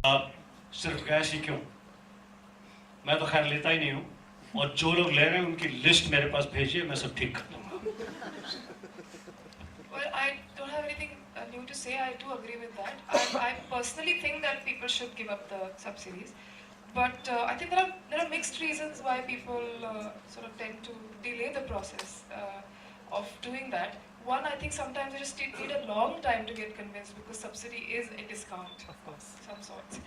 सिर्फ गैस ही क्यों, मैं तो खैर लेता ही नहीं हूँ, और जो लोग ले रहे हैं उनकी लिस्ट मेरे पास भेजिए, मैं सब ठीक कर दूंगा। Well, I don't have anything new to say. I do agree with that. I personally think that people should give up the subsidies, but I think there are mixed reasons why people sort of tend to delay the process of doing that. One, I think sometimes you just need a long time to get convinced because subsidy is a discount of some sorts.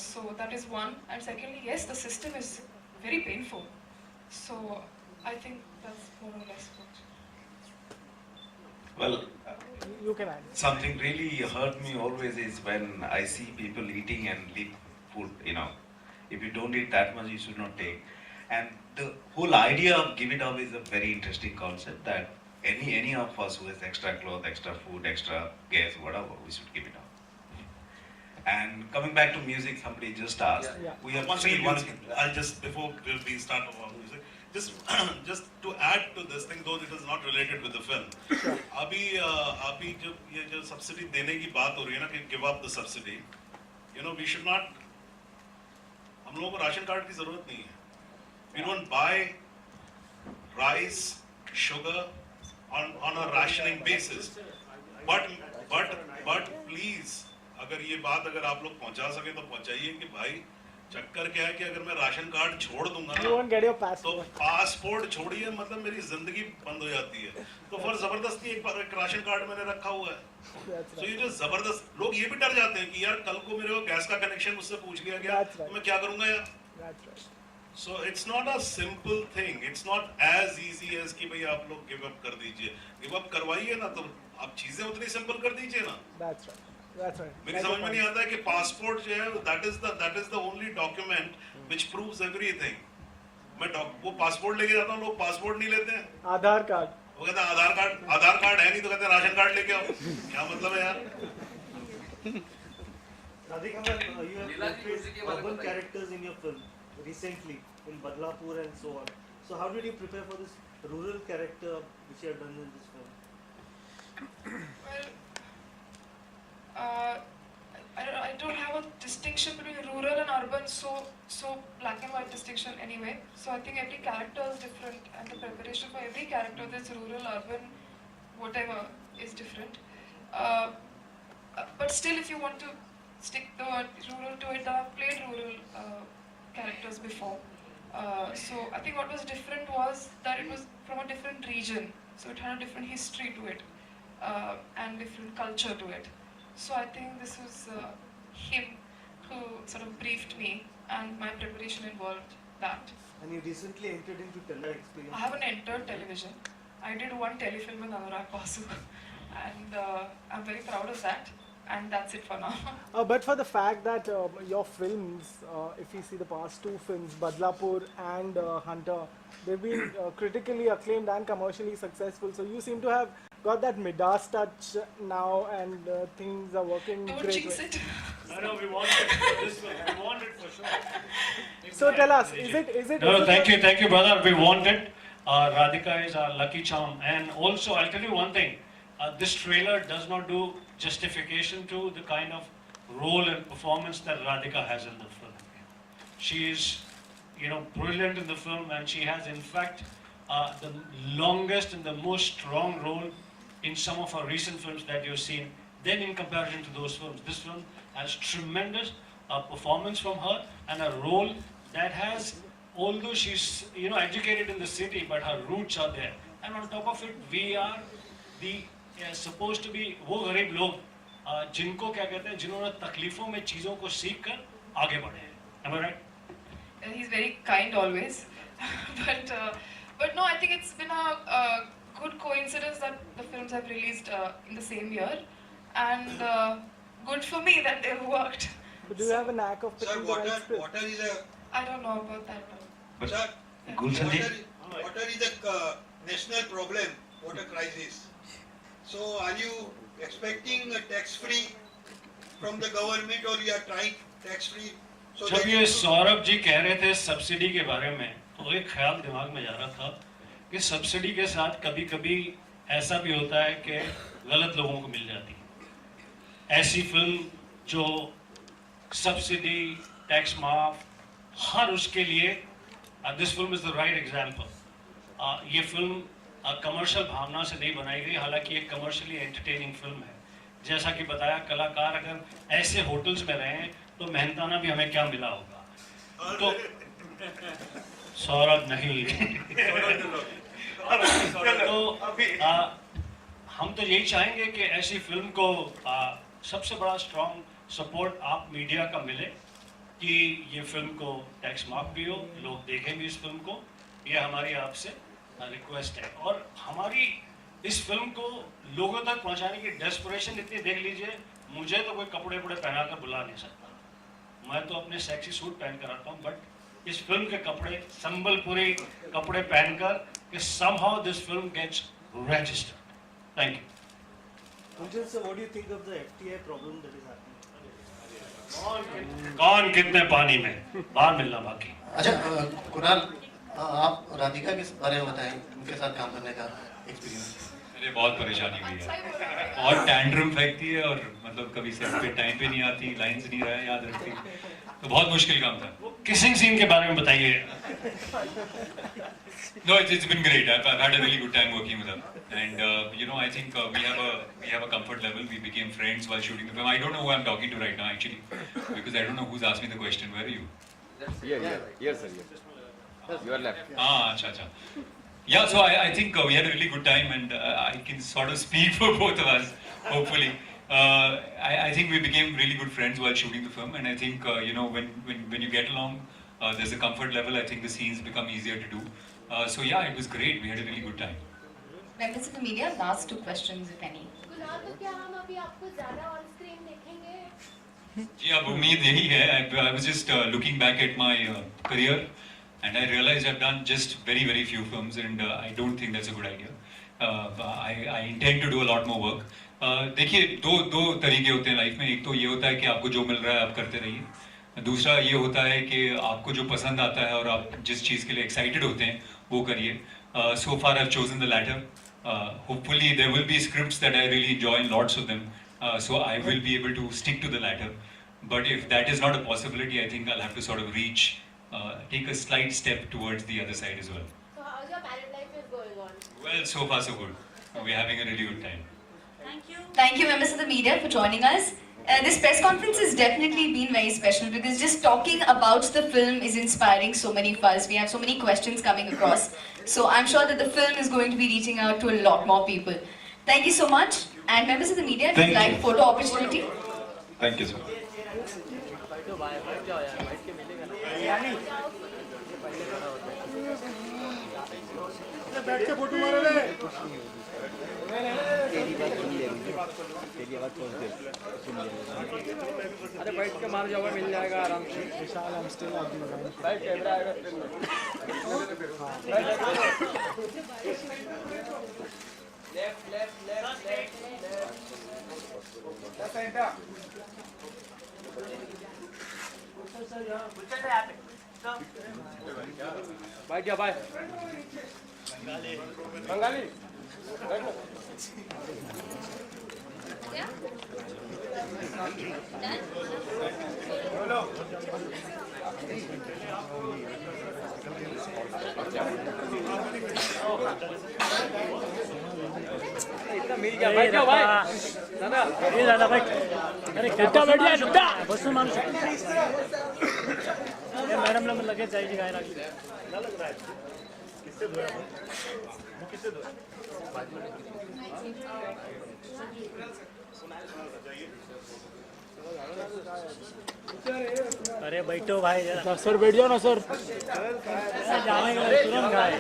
So that is one. And secondly, yes, the system is very painful. So I think that's more or less what. Well, You can add. something really hurt me always is when I see people eating and leave food, if you don't eat that much, you should not take. And the whole idea of give it up is a very interesting concept that any of us who has extra clothes, extra food, extra gas, whatever, we should give it up. And coming back to music, somebody just asked. Yeah. We have One three. second, I'll just, before we start about music, just just to add to this thing, though it is not related with the film. अभी जब ये जो subsidy देने की बात हो रही है ना कि give up the subsidy, we should not, हम लोगों को राशन कार्ड की जरूरत नहीं है. We don't buy rice, sugar on a rationing basis. But please, अगर आप लोग पहुंचा सके तो पहुंचाइए कि भाई चक्कर क्या है कि अगर मैं राशन कार्ड छोड़ दूंगा You won't get your तो passport. पासपोर्ट छोड़िए, मतलब मेरी जिंदगी बंद हो जाती है. तो फिर जबरदस्ती एक राशन कार्ड मैंने रखा हुआ है. That's तो right. ये जो जबरदस्त लोग ये भी डर जाते हैं कि यार कल को मेरे को गैस का कनेक्शन मुझसे पूछ लिया गया That's right. तो मैं क्या करूंगा यार. That's right. So it's not a simple thing. It's not as easy as कि भाई आप लोग गिव अप कर दीजिए. गिव अप करवाइए ना तो आप चीजें उतनी सिंपल कर दीजिए ना. That's right. That's right. मेरी समझ में नहीं आता है कि पासपोर्ट जो है that is the only document which proves everything. मैं वो पासपोर्ट लेके जाता हूँ, लोग पासपोर्ट नहीं लेते हैं. Aadhaar card. वो कहते हैं आधार कार्ड है नहीं तो कहते हैं राशन कार्ड लेके आओ. क्या मतलब है यार. Radhika ma'am, you have portrayed urban characters in your film recently in Badlapur and so on. So how did you prepare for this rural character which you have done in this film? Well, I don't have a distinction between rural and urban, so black and white distinction anyway. So I think every character is different, and the preparation for every character, that's rural, urban, whatever, is different. But still, if you want to stick the word rural to it, I've played rural characters before. So I think what was different was that it was from a different region, so it had a different history to it, and different culture to it. So I think this was him who sort of briefed me, and my preparation involved that. And you recently entered into tele experience. I haven't entered television. I did one telefilm with Anurag Basu, and I'm very proud of that. And that's it for now. But for the fact that your films, if you see the past two films, Badlapur and Hunter, they've been critically acclaimed and commercially successful. So you seem to have got that Midas touch now, and things are working Don't great. jinx it. No, we want it for this one. We want it for sure. So tell us, is it? No, is it thank you, brother. We want it. Radhika is our lucky charm, and also I'll tell you one thing. This trailer does not do justification to the kind of role and performance that Radhika has in the film. She is, brilliant in the film, and she has, in fact, the longest and the most strong role in some of her recent films that you've seen. Then, in comparison to those films, this film has tremendous performance from her and a role that has, although she's, educated in the city, but her roots are there. And on top of it, we are the supposed to be वो गरीब लोग जिनको क्या कहते हैं, जिन्होंने तकलीफों में चीजों को सीख कर आगे बढ़े हैं. Am I right? He's very kind always, but no, I think it's been a good coincidence that the films have released in the same year, and good for me that they've worked. But do you have a knack of Sir, picking the right script? water is a I don't know about that. But sir, Gulshan ji, water is a national problem, water crisis. So are you expecting a tax-free from the government, or you are trying tax-free? So जब that ये you- Saurabh ji कह रहे थे subsidy के बारे में, तो एक ख्याल दिमाग में जा रहा था कि सब्सिडी के साथ कभी-कभी ऐसा भी होता है कि गलत लोगों को मिल जाती है. ऐसी फिल्म जो सब्सिडी, टैक्स माफ, हर उसके लिए this film is the right example. ये फिल्म कमर्शियल भावना से नहीं बनाई गई, हालांकि एक कमर्शियली एंटरटेनिंग फिल्म है। जैसा कि बताया, कलाकार अगर ऐसे होटल्स में रहे तो मेहनताना भी हमें क्या मिला होगा। तो सौरभ नहीं तो हम तो यही चाहेंगे कि ऐसी फिल्म को सबसे बड़ा स्ट्रॉन्ग सपोर्ट आप मीडिया का मिले कि ये फिल्म को टैक्स माफ भी हो, लोग देखें भी इस फिल्म को। ये हमारी आपसे रिक्वेस्ट है। और हमारी इस फिल्म को लोगों तक पहुंचाने की डेस्परेशन इतनी, देख लीजिए, मुझे तो कोई कपड़े पहना कर बुला नहीं सकता, मैं तो अपने सेक्सी सूट पहन कर आता हूँ, बट इस फिल्म के कपड़े, संबलपुरी कपड़े पहनकर, कि somehow this film gets registered. Thank you. Kunjan sir, what do you think of the FTI problem that is happening? कौन कितने पानी में, बाहर मिलना बाकी। अच्छा कुणाल, आप राधिका के बारे में बताएं, उनके साथ काम करने का एक्सपीरियंस। अरे बहुत परेशानी हुई है, और टैंट्रम फेंकती है, और मतलब कभी सेट पे टाइम पे नहीं आती, लाइंस नहीं रहा याद रखती, तो बहुत मुश्किल काम था। किसिंग सीन के बारे में बताइए। No, it's been great. I've had a really good time working with her, and you know, I think we have a comfort level. We became friends while shooting the film. I don't know who I'm talking to right now actually, because I don't know who's asked me the question. Where are you? Here, sir. You are left. Acha. Yeah, so I think we had a really good time, and I can sort of speak for both of us, hopefully. I think we became really good friends while shooting the film, and I think you know, when you get along, there's a comfort level. I think the scenes become easier to do. So yeah, it was great. We had a really good time. Members of the media, last 2 questions, if any. Kunal, तो क्या हम अभी आपको ज़्यादा on screen देखेंगे? जी, अब उम्मीद यही है. I was just looking back at my career, and I realized I've done just very few films, and I don't think that's a good idea. I intend to do a lot more work. देखिए, दो तरीके होते हैं life में. एक तो ये होता है कि आपको जो मिल रहा है आप करते रहिए. दूसरा ये होता है कि आपको जो पसंद आता है और आप जिस चीज़ के लिए एक्साइटेड होते हैं वो करिए. So far I've chosen the latter. Hopefully there will be scripts that I really enjoy, and lots of them. So I will be able to stick to the latter. But if that is not a possibility, I think I'll have to sort of take a slight step towards the other side as well. So how's your married life is going on? Well, so far so good. We're having a really good time. Thank you, members of the media, for joining us. This press conference has definitely been very special because just talking about the film is inspiring so many of us. We have so many questions coming across. So I'm sure that the film is going to be reaching out to a lot more people. Thank you so much. And members of the media, if you'd like photo opportunity. Thank you, sir. बैठ के photo मारो रे। तेरी बात सुन ले, तेरी आवाज सुन ले, अरे बैठ के मार जाओ, मिल जाएगा आराम से। विशाल, I'm still at the line. भाई कैमरा आएगा फिर। बैठ जा भाई। बंगाली इतना मिल गया, बैठ जाओ भाई दादा। ये दादा भाई, अरे कितना बैठ जाए सुद्धा बस मान मैडम लोग लगे जाएगी गाय राखी ना लग रहा है। किससे दो किससे दो अरे बैठो भाई जरा। सर बैठ जाओ ना सर। जाने के तुरंत गाय।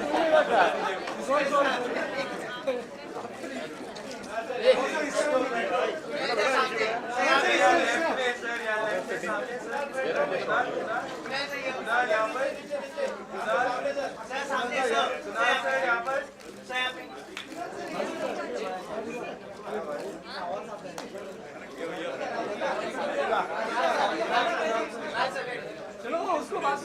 चलो उसको बात